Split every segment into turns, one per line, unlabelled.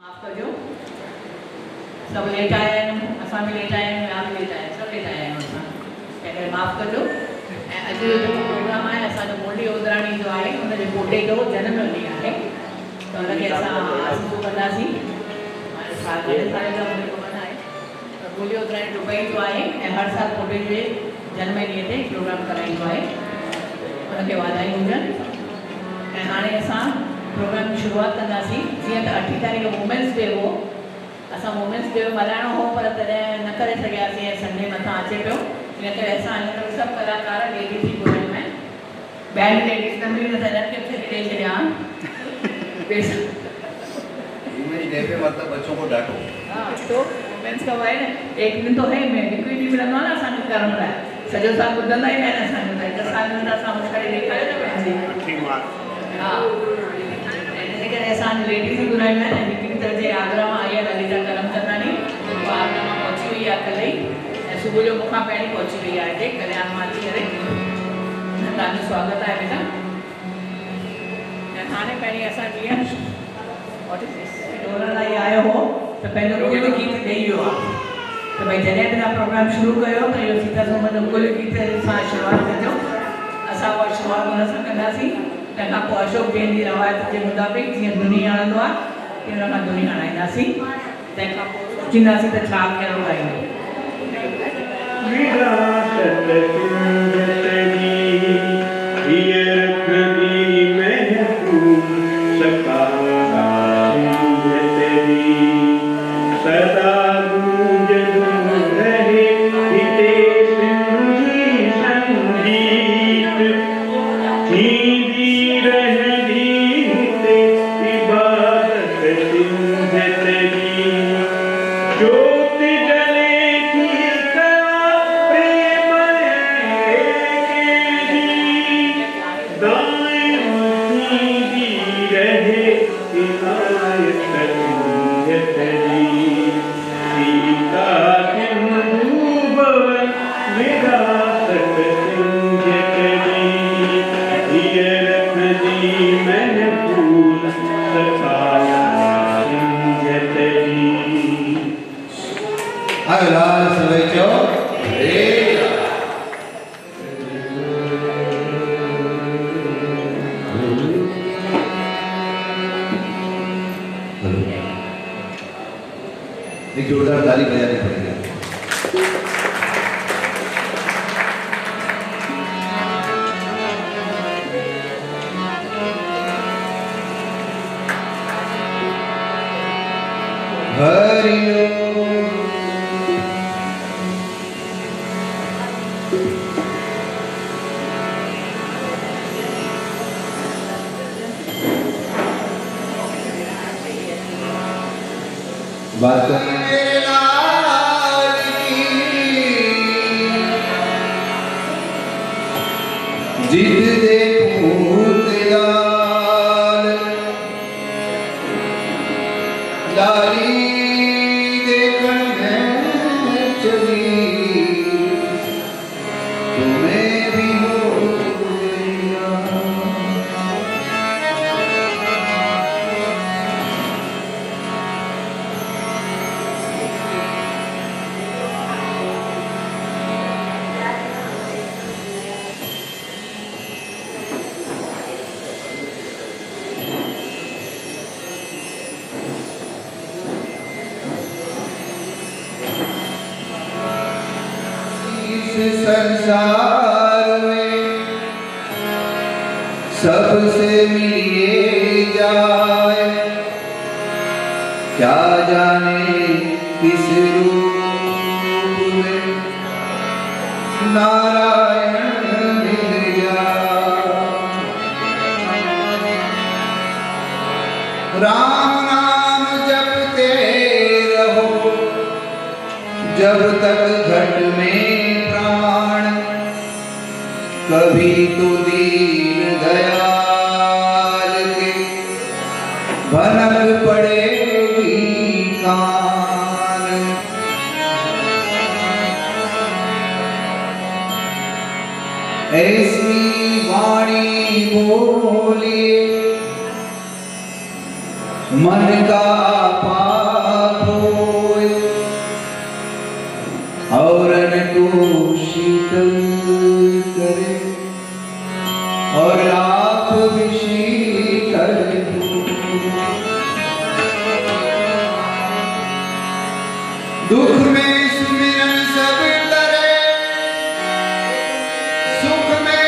माफ़ कजो सब लेट आया आहियूं, असां बि लेट आया आहियूं, ॿिया बि लेट आया आहिनि, सभु लेट आया आहियूं असां, तंहिं करे माफ़ कजो। ऐं अॼु जो जेको प्रोग्राम आहे असांजो मुरली ओदराणी जो आहे, हुनजे पोटे जो जनम ॾींहुं आहे, त हुनखे असां आसूं कंदासीं। हाणे साल ॾेढ साल जो मुंहिंजो कमु आहे, त मुरली ओदराणी दुबई जो आहे ऐं हर साल पोटे जे जनम ॾींहं ते प्रोग्राम कराईंदो आहे, हुनखे वाधायूं हुजनि। ऐं हाणे असां प्रोग्राम जी शुरूआत कंदासीं। जीअं त 8 तारीख़ वुमेंस डे हो, असां वुमेंस डे मल्हाइणो हो पर तॾहिं न करे सघियासीं ऐं संडे मथां अचे पियो, इन करे असां हिन सभु कलाकार लेडीज़ ई घुरायूं आहिनि। ॿियनि लेडीज़ न मिली त हिननि खे ॾेई छॾिया।
मतलब बच्चों को डांटो।
हाँ, तो वुमेंस का है ना, एक दिन तो है मैं हिकु ई ॾींहुं मिलंदो आहे न असांखे करण लाइ, सॼो साल ॿुधंदा ई आहिनि असांजो, त हिकु साल में असां मुश्किल ॾेखारे न वियासीं। हा, इन करे असां लेडीज़ ई घुरायूं आहिनि। हिकु तरह जे आगरा मां आई आहे ललिता करमचंदानी, उहा आगरा मां पहुची वई आहे कल्ह ई, ऐं सुबुह जो मूंखां पहिरीं पहुची वई आहे हिते कल्याण मां अची करे। तव्हांजो स्वागत आहे बेटा। ऐं हाणे पहिरीं असां जीअं डोलण लाइ आयो हो त पंहिंजो कुल गीत ॾेई वियो आहे, त भई जॾहिं बि तव्हां प्रोग्राम शुरू कयो त इहो सीता सोमन जो कुल गीत सां शुरूआत कजो। असां उहा शुरूआत हुन सां कंदासीं। तंहिंखां पोइ अशोक जैन जी रवायत जे मुताबिक़ जीअं धुनी हणंदो आहे तीअं हुन खां धुनी हणाईंदासीं। तंहिंखां पोइ सोचींदासीं त छा कहिड़ो ॻाईंदो।
एक जोरदार ताली बजानी पड़ेगी। बात जिद दे भूत लाल लाली देखण में चली तुम्हें भी हो संसार में सबसे मिले जाए, क्या जाने किस रूप में नारायण मिल जाए। राम नाम जपते रहो जब तक घट में प्राण, कभी तो दीन दयाल के भनक पड़ेगी कान। ऐसी वाणी बोले मन का पाप होए औरन को शीतल करे और आप भी शीतल हो। दुख में सुमिरन सब करे, सुख में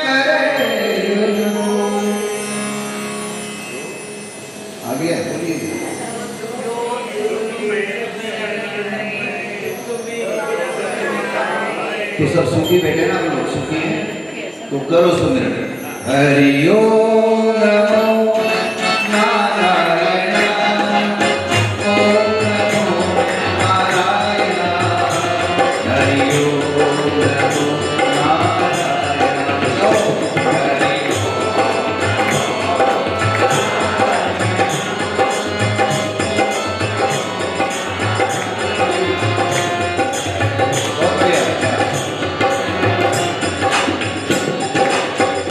करे आगे बोलिए। तो सब सुखी बैठे ना, लोग सुखी हैं तो करो सुमिरन। हरि ओम नमो नारायण, ओम नमो नारायण, हरि ओम नमो नारायण, हरि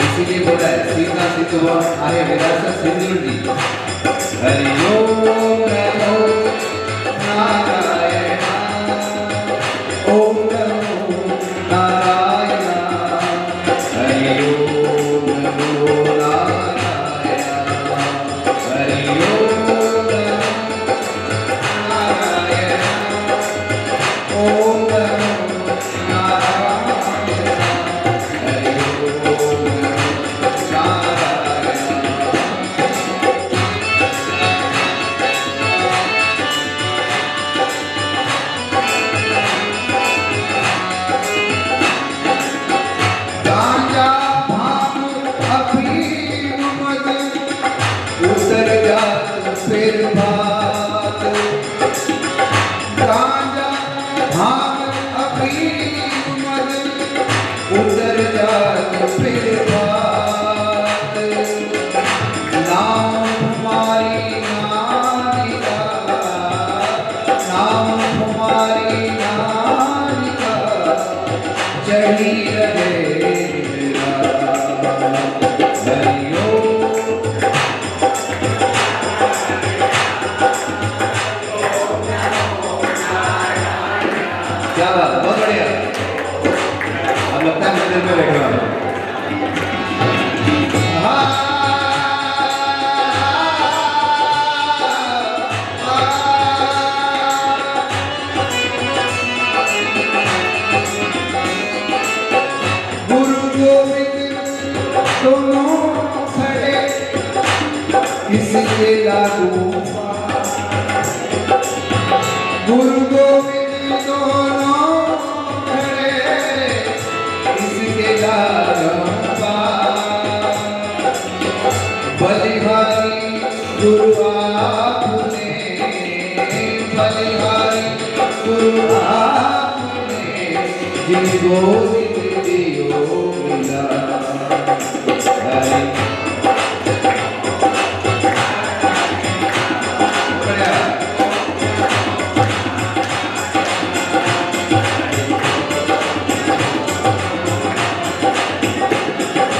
इसीलिए बोला है सीधा सिद्धवा आहे विरासत सिंधुजी। हरि ओम नमो नारायण, ओम नमो नारायण, हरि ओम नमो नारायण, हरि ओम नमो नारायण, ओम नमो नारायण, हरि ओम नमो नारायण। गांजा भांग अफीम मद उतर जात फिर बात। गांजा भांग अफीम मद उतर जात फिर बात। नाम हमारी नानिका, नाम हमारी नानिका चढ़ी रहे हरि ओम। क्या बात, बहुत बढ़िया। अब लगता है मंदिर में बैठे हुए हैं। गुरु गोविंद दोनों खड़े इसके लागू। गुरु गोविंद दोनों खड़े इसके लागू। बलिहारी गुरु आपने, बलिहारी गुरु आपने जिनको दियो मिला। हरि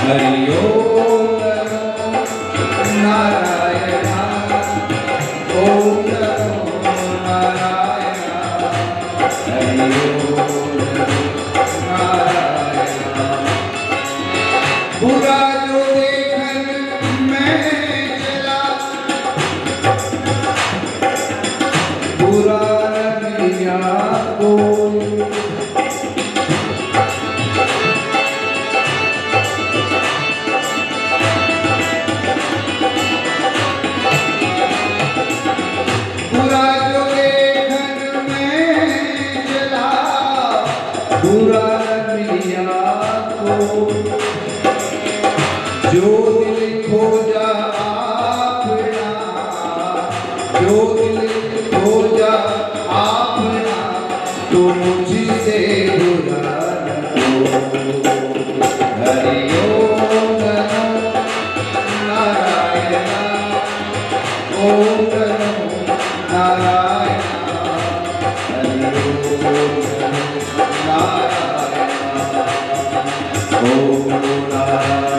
हरि ओम नमो नारायण, ओम नमो नारायण, हरि ओम नमो नारायण। बुरा जो देखन में चला, बुरा न मिला कोई। बुरा जो देखन में चला, बुरा मिलिया को। जो दिल खोजा आपना, जो दिल खोजा आपना, तो मुझसे बुरा न हो। हरि ओम नमो नारायण, ओम नमो नारायण, हरि ओम नमो नारायण, ओम नारायण।